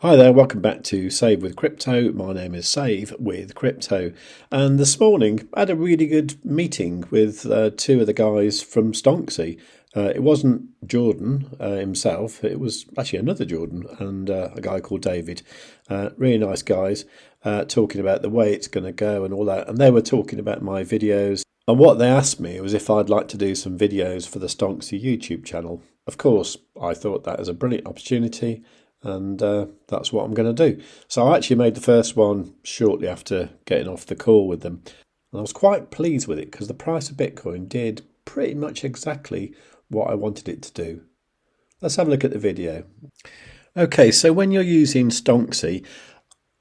Hi there, welcome back to Save with Crypto. My name is Save with Crypto, and this morning I had a really good meeting with two of the guys from Stonksy. It wasn't Jordan himself, it was actually another Jordan and a guy called David. Really nice guys, talking about the way it's going to go and all that. And they were talking about my videos. And what they asked me was if I'd like to do some videos for the Stonksy YouTube channel. Of course, I thought that was a brilliant opportunity. And that's what I'm going to do. So I actually made the first one shortly after getting off the call with them. And I was quite pleased with it because the price of Bitcoin did pretty much exactly what I wanted it to do. Let's have a look at the video. Okay, so when you're using Stonksy,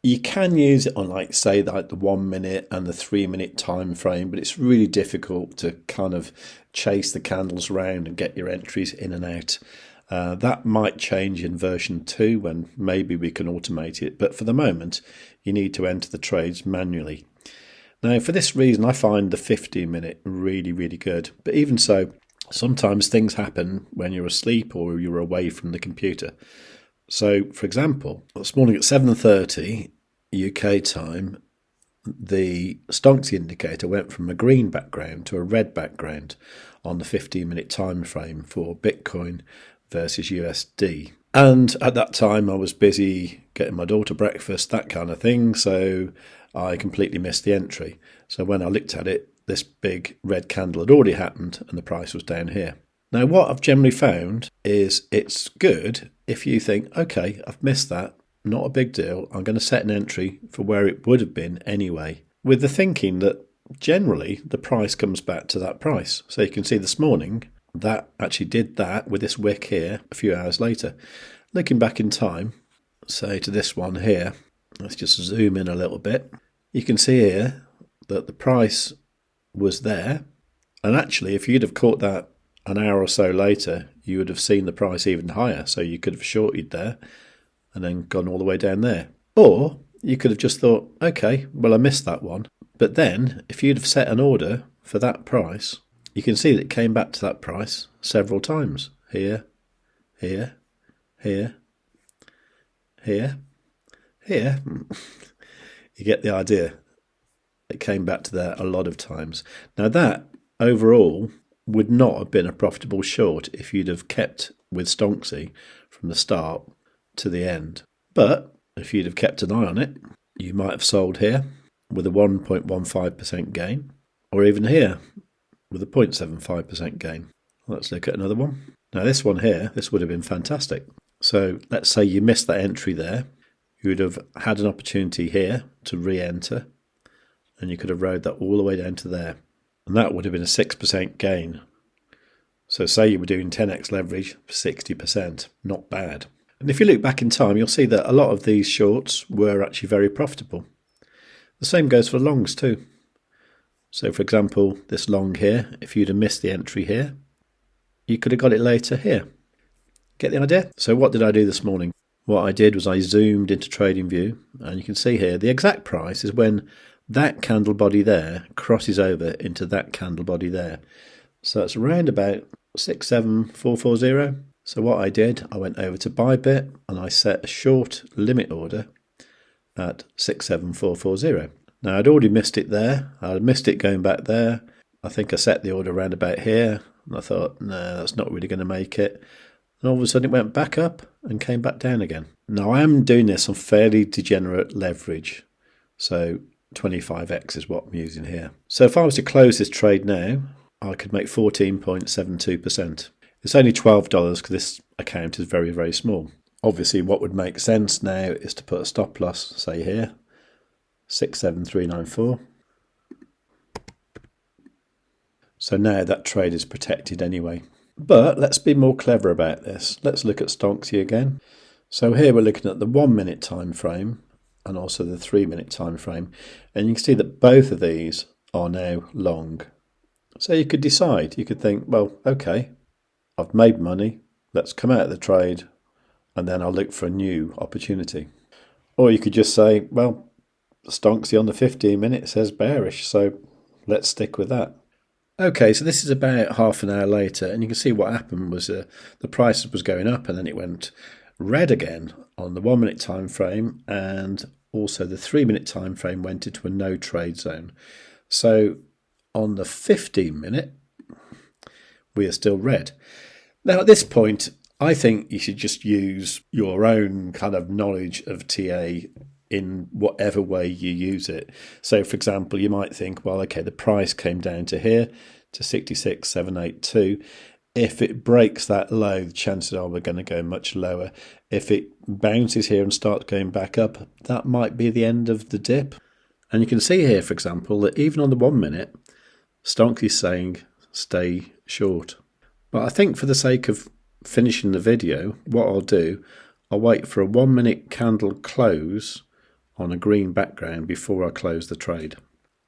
you can use it on say the 1 minute and the 3 minute time frame, but it's really difficult to kind of chase the candles around and get your entries in and out. That might change in version 2 when maybe we can automate it, but for the moment you need to enter the trades manually. Now for this reason I find the 15 minute really good, but even so sometimes things happen when you're asleep or you're away from the computer. So for example, this morning at 7:30 UK time the Stonksy indicator went from a green background to a red background on the 15 minute time frame for Bitcoin versus USD. And at that time I was busy getting my daughter breakfast, that kind of thing, so I completely missed the entry. So when I looked at it, this big red candle had already happened and the price was down here. Now what I've generally found is it's good if you think, okay, I've missed that, not a big deal, I'm going to set an entry for where it would have been anyway, with the thinking that generally the price comes back to that price. So you can see this morning that actually did that with this wick here a few hours later. Looking back in time, say to this one here, let's just zoom in a little bit. You can see here that the price was there, and actually if you'd have caught that an hour or so later you would have seen the price even higher, so you could have shorted there and then gone all the way down there. Or you could have just thought, okay, well I missed that one, but then if you'd have set an order for that price, you can see that it came back to that price several times. Here, here, here, here, here. You get the idea. It came back to there a lot of times. Now that overall would not have been a profitable short if you'd have kept with Stonksy from the start to the end. But if you'd have kept an eye on it, you might have sold here with a 1.15% gain, or even here with a 0.75% gain. Let's look at another one. Now this one here, this would have been fantastic. So let's say you missed that entry there. You would have had an opportunity here to re-enter, and you could have rode that all the way down to there. And that would have been a 6% gain. So say you were doing 10x leverage, 60%, not bad. And if you look back in time, you'll see that a lot of these shorts were actually very profitable. The same goes for longs too. So for example, this long here, if you'd have missed the entry here, you could have got it later here. Get the idea? So what did I do this morning? What I did was I zoomed into TradingView, and you can see here the exact price is when that candle body there crosses over into that candle body there. So it's around about 67440. So what I did, I went over to ByBit and I set a short limit order at 67440. Now I'd already missed it there, I'd missed it going back there. I think I set the order around about here, and I thought, no, that's not really going to make it. And all of a sudden it went back up and came back down again. Now I am doing this on fairly degenerate leverage, so 25x is what I'm using here. So if I was to close this trade now, I could make 14.72%. It's only $12 because this account is very small. Obviously what would make sense now is to put a stop loss, say here, 67394. So now that trade is protected anyway. But let's be more clever about this. Let's look at Stonksy again. So here we're looking at the 1 minute time frame and also the 3 minute time frame, and you can see that both of these are now long. So you could decide, you could think, well, okay, I've made money, let's come out of the trade and then I'll look for a new opportunity. Or you could just say, well, Stonksy on the 15 minute says bearish, so let's stick with that. Okay, so this is about half an hour later, and you can see what happened was the price was going up and then it went red again on the 1 minute time frame, and also the 3 minute time frame went into a no trade zone. So on the 15 minute, we are still red. Now at this point, I think you should just use your own kind of knowledge of TA in whatever way you use it. So for example, you might think, well, okay, the price came down to here, to 66,782. If it breaks that low, the chances are we're going to go much lower. If it bounces here and starts going back up, that might be the end of the dip. And you can see here, for example, that even on the 1 minute, Stonksy is saying stay short. But I think for the sake of finishing the video, what I'll do, I'll wait for a 1 minute candle close on a green background before I close the trade.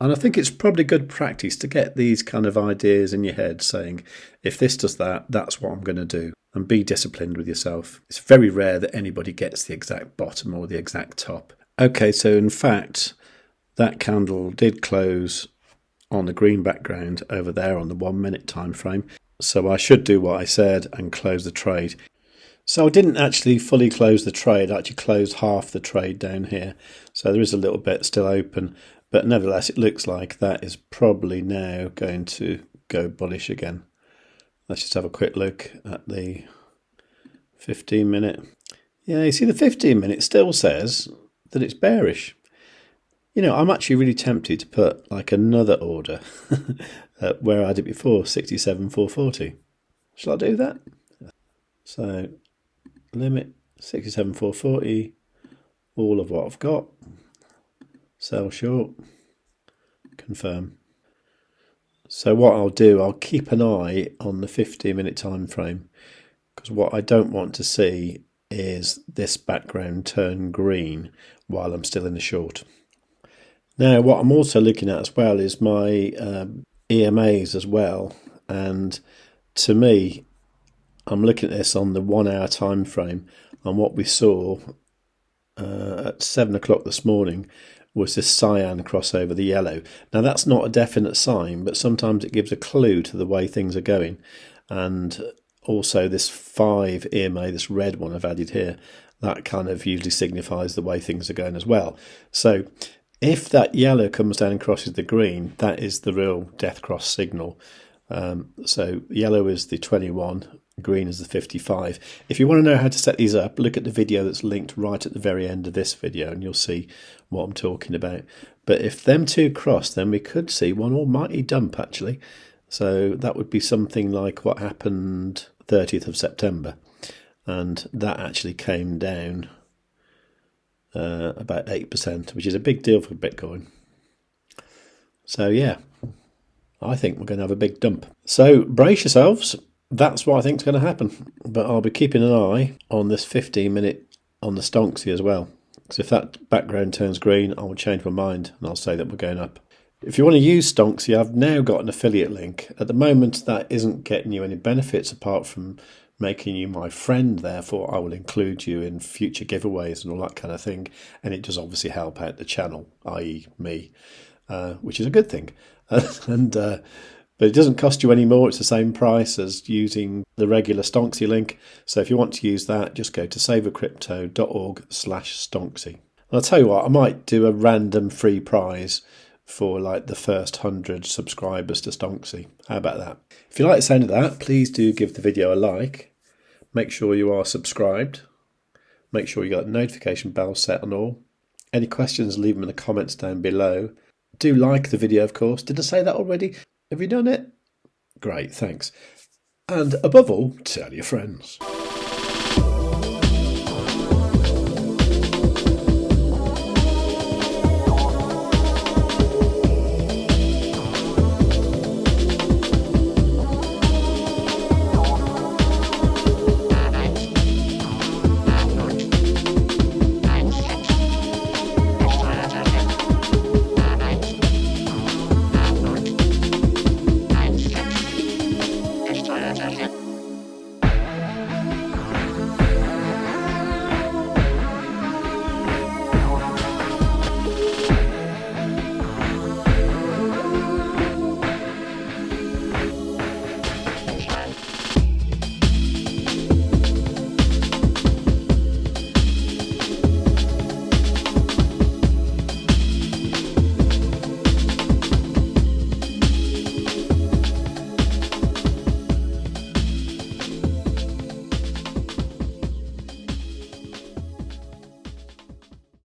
And I think it's probably good practice to get these kind of ideas in your head saying, if this does that, that's what I'm going to do. And be disciplined with yourself. It's very rare that anybody gets the exact bottom or the exact top. Okay, so in fact, that candle did close on the green background over there on the 1 minute time frame. So I should do what I said and close the trade. So I didn't actually fully close the trade. I actually closed half the trade down here. So there is a little bit still open. But nevertheless, it looks like that is probably now going to go bullish again. Let's just have a quick look at the 15 minute. Yeah, you see the 15 minute still says that it's bearish. You know, I'm actually really tempted to put like another order where I did before, 67,440. Shall I do that? So limit 67,440, all of what I've got. Sell short, confirm. So what I'll do, I'll keep an eye on the 15 minute time frame, because what I don't want to see is this background turn green while I'm still in the short. Now what I'm also looking at as well is my EMAs as well, and to me I'm looking at this on the 1 hour time frame, and what we saw at 7 o'clock this morning was this cyan cross over the yellow. Now that's not a definite sign, but sometimes it gives a clue to the way things are going. And also this 5 EMA, this red one I've added here, that kind of usually signifies the way things are going as well. So if that yellow comes down and crosses the green, that is the real death cross signal. So yellow is the 21, green is the 55. If you want to know how to set these up, look at the video that's linked right at the very end of this video and you'll see what I'm talking about. But if them two cross, then we could see one almighty dump actually. So that would be something like what happened 30th of September. And that actually came down about 8%, which is a big deal for Bitcoin. So yeah, I think we're going to have a big dump. So brace yourselves. That's what I think is going to happen. But I'll be keeping an eye on this 15 minute on the Stonksy as well. Because if that background turns green, I will change my mind and I'll say that we're going up. If you want to use Stonksy, I've now got an affiliate link. At the moment, that isn't getting you any benefits apart from making you my friend. Therefore, I will include you in future giveaways and all that kind of thing. And it does obviously help out the channel, i.e. me, which is a good thing. But it doesn't cost you any more. It's the same price as using the regular Stonksy link. So if you want to use that, just go to savewithcrypto.org/Stonksy. And I'll tell you what, I might do a random free prize for like the first 100 subscribers to Stonksy. How about that? If you like the sound of that, please do give the video a like. Make sure you are subscribed. Make sure you got the notification bell set on all. Any questions, leave them in the comments down below. Do like the video, of course. Did I say that already? Have you done it? Great, thanks. And above all, tell your friends.